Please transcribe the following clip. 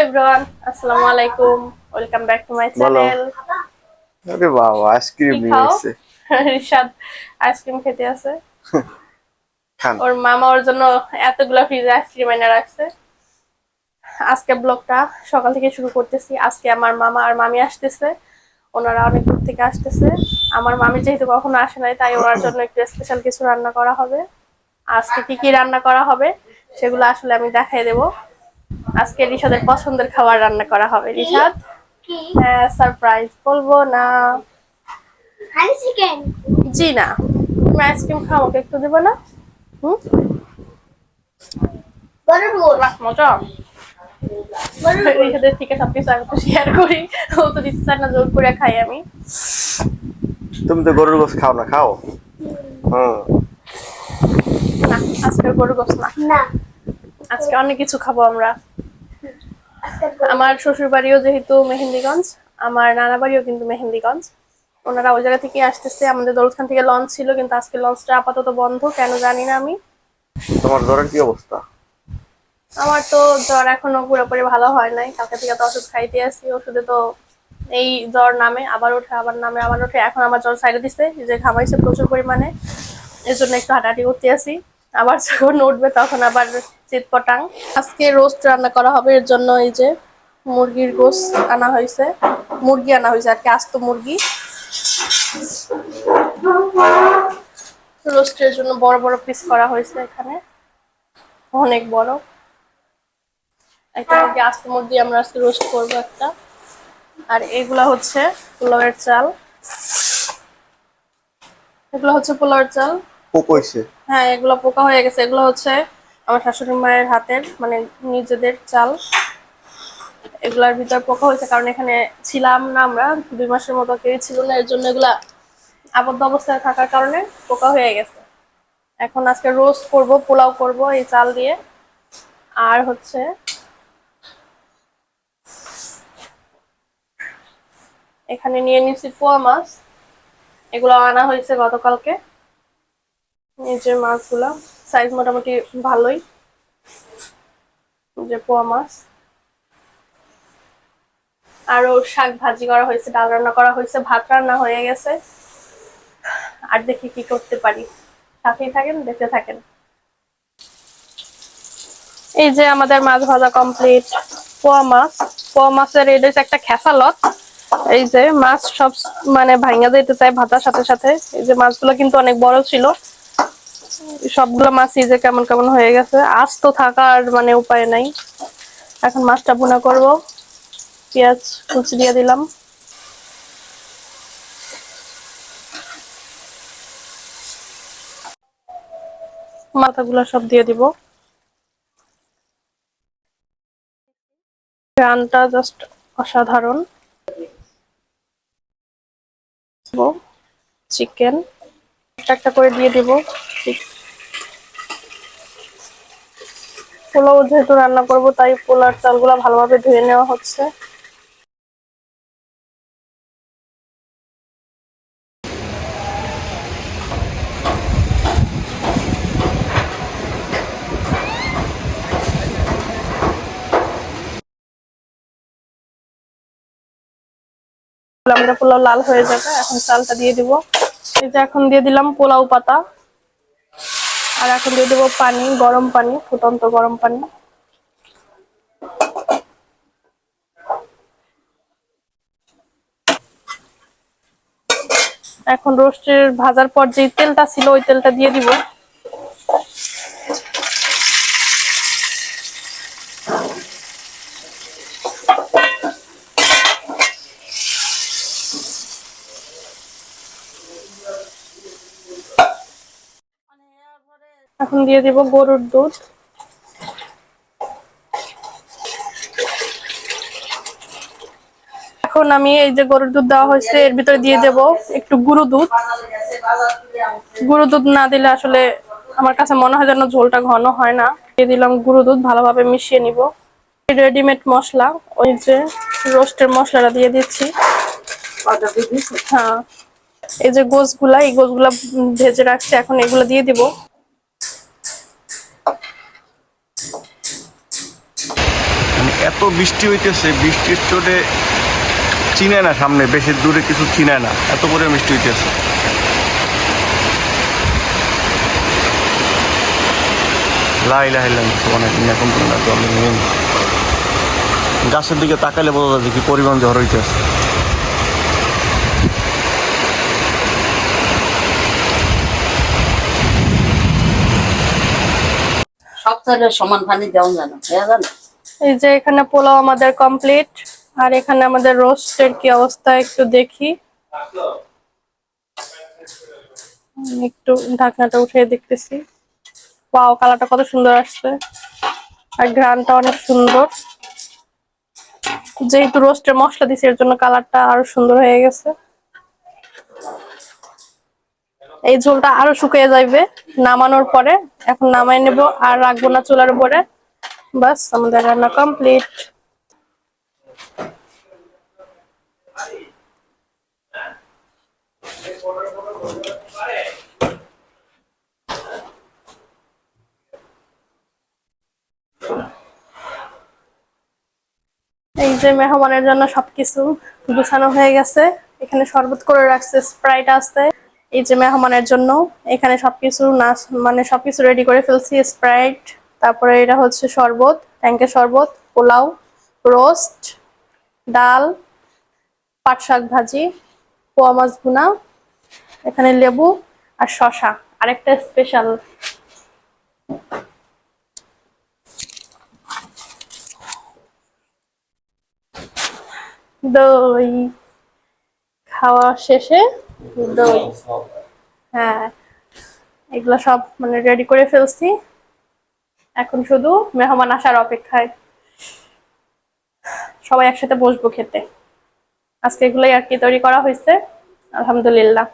Everyone, আসসালামু আলাইকুম। Welcome back to my বলো। চ্যানেল। আরে বাবা, কি আইসক্রিম নিয়ে খাও? এসেছে। রিশাদ আইসক্রিম খেতে আছে। খান। ওর মামা ওর জন্য এতগুলা ফ্রিজে আইসক্রিম এনে রাখছে। আজকে ব্লগটা সকাল থেকে শুরু করতেছি। আজকে আমার মামা আর মামি আসতেছে। ওনারা অনেক দূর থেকে আসতেছে। আমার মামি যেহেতু কখনো আসে নাই, তাই ওনার জন্য একটু স্পেশাল কিছু রান্না করা হবে। আজকে কি কি রান্না করা হবে সেগুলো আসলে আমি দেখাই দেবো। আজকে রিশাদের পছন্দের খাবার রান্না করা হবে। রিশাদ, হ্যাঁ, সারপ্রাইজ বলবো না। জি না, তুমি আইসক্রিম খাও, আমাকে একটু দেবো না? হুম, বাহ, মজা। রিশাদের থেকে সবকিছু আমি তো শেয়ার করি। ও তো দিতে চায় না, জোর করে খাই আমি। তুমি তো গরুর গোশত খাও না, খাও। হুম। না, আজকে গরুর গোশত না, আজকে অনেক কিছু খাবো আমরা। আমার শ্বশুর বাড়িও যেহেতু মেহেন্দিগঞ্জ, আমার নানা বাড়িও কিন্তু মেহেন্দিগঞ্জ। ওনারা ওই জায়গা থেকে আসতেছে। আমাদের দৌলতখান থেকে লঞ্চ ছিল, কিন্তু আজকে লঞ্চটা আপাতত বন্ধ, কেন জানি না আমি। তোমার জ্বরের কি অবস্থা? আমার তো জ্বর এখনো পুরোপুরি ভালো হয় নাই। কালকে থেকে তো ওষুধ খাইতে আসি, ওষুধে তো এই জ্বর নামে আবার ওঠে, আবার নামে আবার ওঠে। এখন আমার জ্বর সাইডে দিছে, যে ঘামাইছে প্রচুর পরিমাণে, এর জন্য একটু হাঁটাহাঁটি করতে আসি। আবার যখন উঠবে তখন আবার চিৎপটাং। আজকে রোস্ট রান্না করা হবে, এর জন্য এই যে মুরগির গোশত আনা হয়েছে, মুরগি আনা হয়েছে আর কি, আস্ত মুরগি। রোস্টের জন্য বড় বড় পিস করা হয়েছে, এখানে অনেক বড় একটা মুরগি, আস্ত মুরগি আমরা আজকে রোস্ট করবো একটা। আর এগুলা হচ্ছে পোলাওয়ের চাল, এগুলো হচ্ছে পোলাওয়ের চাল। পোকইছে। হ্যাঁ, এগুলো পোকা হয়ে গেছে। এগুলো হচ্ছে আমার শাশুড়ি মায়ের হাতের, মানে নিজেদের চাল। এগুলার ভিতর পোকা হয়েছে, কারণ এখানে ছিলাম না আমরা 2 মাসের মতো, কেউ ছিল না, এর জন্য এগুলা আবদ্ধ অবস্থায় থাকার কারণে পোকা হয়ে গেছে। এখন আজকে রোস্ট করব, পোলাও করব এই চাল দিয়ে। আর হচ্ছে এখানে নিয়ে নিচ্ছি পোয়া মাছ, এগুলো আনা হয়েছে গতকালকে। নিজের মাছগুলা সাইজ মোটামুটি ভালোই, যে পোয়া মাছ। আরো শাক ভাজি করা হয়েছে, ডাল রান্না করা হয়েছে, ভাত রান্না হয়ে গেছে। আর দেখি কি করতে পারি, সাথেই থাকেন, দেখতে থাকেন। এই যে আমাদের মাছ ভাজা কমপ্লিট। পোয়া মাছ, পোয়া মাছের এটা একটা খেসালত। এই যে মাছ সব মানে ভাঙা যেতে চায় ভাতার সাথে সাথে। এই যে মাছগুলো কিন্তু অনেক বড় ছিল, সবগুলো মাছই যে কেমন কেমন হয়ে গেছে। আজ তো থাকার মানে উপায় নাই। এখন মাছটা ভুনা করব, পেঁয়াজ কুচি দিয়ে দিলাম। মাথাগুলো সব দিয়ে দিব। রানটা জাস্ট অসাধারণ। চিকেন একটা একটা করে দিয়ে দিব। পোলাও যেহেতু রান্না করব, তাই পোলার চালগুলো ভালোভাবে ধুয়ে নেওয়া হচ্ছে। আমাদের পোলাও লাল হয়ে যাবে, এখন চালটা দিয়ে দিব। এই যে এখন দিয়ে দিলাম পোলাও পাতা, আর এখন দিয়ে দেবো পানি, গরম পানি, ফুটন্ত গরম পানি। এখন রোস্টের ভাজার পর যে তেলটা ছিল, ওই তেলটা দিয়ে দিব। এখন দিয়ে দিব গরুর দুধ। এখন আমি এই যে গরুর দুধ দেওয়া হয়েছে, এর ভিতরে দিয়ে দেব একটু গুঁড়ো দুধ। গুঁড়ো দুধ না দিলে আসলে আমার কাছে মনে হয় যেন ঝোলটা ঘন হয় না। দিয়ে দিলাম গুঁড়ো দুধ, ভালোভাবে মিশিয়ে নিব। রেডিমেড মশলা, ওই যে রোস্টের মশলাটা দিয়ে দিচ্ছি। হ্যাঁ, এই যে গোশগুলা, এই গোশগুলা ভেজে রাখছি, এখন এগুলো দিয়ে দিব। এত বৃষ্টি হইতেছে, বৃষ্টির চোটে চিনে না, সামনে বেশি দূরে কিছু চিনে না, এত করে বৃষ্টি হইতেছে। গাছের দিকে তাকালে বোঝা যাচ্ছে কি পরিমাণ ঝড় হইতেছে। সব জায়গায় সমান পানি দেওয়া জানো, জানো? এই যে এখানে পোলাও আমাদের কমপ্লিট, আর এখানে আমাদের রোস্টের কি অবস্থা একটু দেখি। একটু ঢাকনাটা উঠিয়ে দেখতেছি। ওয়াও, কালারটা কত সুন্দর আসছে, আর ঘ্রাণটা অনেক সুন্দর। যেহেতু রোস্টের মশলা দিছি এর জন্য কালারটা আরো সুন্দর হয়ে গেছে। এই ঝোলটা আরো শুকিয়ে যাবে নামানোর পরে। এখন নামাই নেব, আর রাখবো না চুলার উপরে। বাস, আমাদের রান্না কমপ্লিট। এই যে মেহমানের জন্য সবকিছু গুছানো হয়ে গেছে। এখানে শরবত করে রাখছে, স্প্রাইট আছে। এই যে মেহমানের জন্য এখানে সবকিছু মানে সবকিছু রেডি করে ফেলছি। স্প্রাইট, তারপরে এটা হচ্ছে শরবত, ট্যাঙ্কের শরবত, পোলাও, রোস্ট, ডাল, পাট শাক ভাজি, পোয়া মাছ ভুনা, এখানে লেবু আর শসা, আরেকটা স্পেশাল দই। খাওয়া শেষে দই, হ্যাঁ, এগুলো সব মানে রেডি করে ফেলছি। এখন শুধু মেহমান আসার অপেক্ষায়, সবাই একসাথে বসবো খেতে। আজকে এগুলোই আর কি তৈরি করা হয়েছে, আলহামদুলিল্লাহ।